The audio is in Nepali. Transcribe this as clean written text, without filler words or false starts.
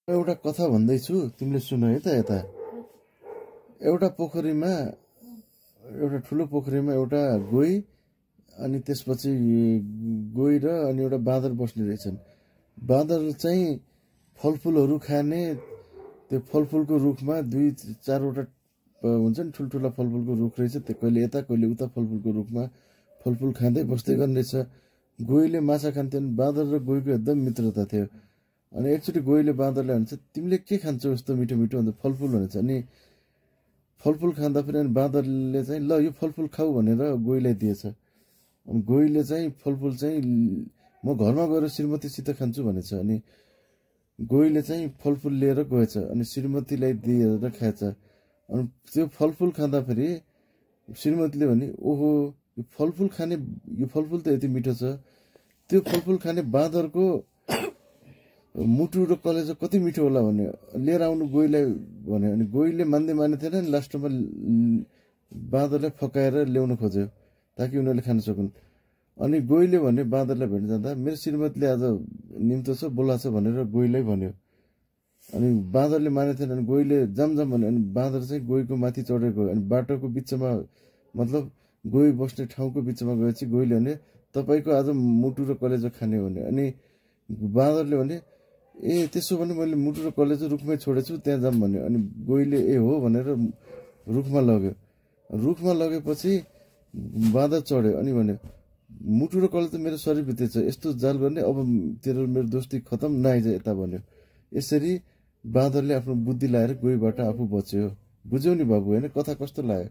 एउटा कथा भन्दैछु तिमीले सुन है त यता एउटा पोखरीमा एउटा ठुलो पोखरीमा एउटा गोही अनि त्यसपछि गोही र अनि एउटा बाँदर बस्ने रहेछन्। बाँदर चाहिँ फलफुलहरू खाने त्यो फलफुलको रुखमा दुई चारवटा हुन्छ नि ठुल्ठुला फलफुलको रुख रहेछ। त्यो कहिले यता कहिले उता फलफुलको रुखमा फलफुल खाँदै बस्दै गर्ने रहेछ। गोहीले माछा खान्थ्यो अनि बाँदर र गोहीको एकदम मित्रता थियो। अनि एकचोटि गोहीले बाँदरलाई भन्छ तिमीले के खान्छौ यस्तो मिठो मिठो अन्त फलफुल भन्छ। अनि फलफुल खाँदा पनि अनि बाँदरले चाहिँ ल यो फलफुल खाऊ भनेर गोहीलाई दिएछ। अनि गोहीले चाहिँ फलफुल चाहिँ म घरमा गएर श्रीमतीसित खान्छु भनेछ। अनि गोहीले चाहिँ फलफुल लिएर गएछ अनि श्रीमतीलाई दिएर खाएछ। अनि त्यो फलफुल खाँदा फेरि श्रीमतीले भने ओहो यो फलफुल त यति मिठो छ, त्यो फलफुल खाने बाँदरको मुटु र कलेजो कति मिठो होला भने लिएर आउनु गोहीलाई भन्यो। अनि गोहीले मान्दै थिएन। नि लास्टमा बाँदरलाई फकाएर ल्याउन खोज्यो ताकि उनीहरूले खान सकुन्। अनि गोहीले भने बाँदरलाई भेट्न जाँदा मेरो श्रीमतीले आज निम्तो छ बोलाछ भनेर गोहीलाई भन्यो। अनि बाँदरले मानेको थिएन। अनि गोहीले जाम भन्यो। अनि बाँदर चाहिँ गोहीको माथि चढेर गयो। अनि बाटोको बिचमा मतलब गोही बस्ने ठाउँको बिचमा गएपछि गोहीले भने तपाईँको आज मुटु र कलेजो खाने भन्यो। अनि बाँदरले भने ए त्यसो भने मैले मुटु र कलेजो रुखमै छोडेछु त्यहाँ जाम भन्यो। अनि गोहीले ए हो भनेर रुखमा लग्यो। रुखमा लगेपछि बाँदर चढ्यो अनि भन्यो मुटु र कलेजो मेरो शरीरभित्र छ, यस्तो जाल गर्ने अब तेरो मेरो दोस्ती खतम नआइज यता भन्यो। यसरी बाँदरले आफ्नो बुद्धि लाएर गोहीबाट आफू बच्यो। बुझ्यौ नि बाबु होइन कथा कस्तो लाग्यो?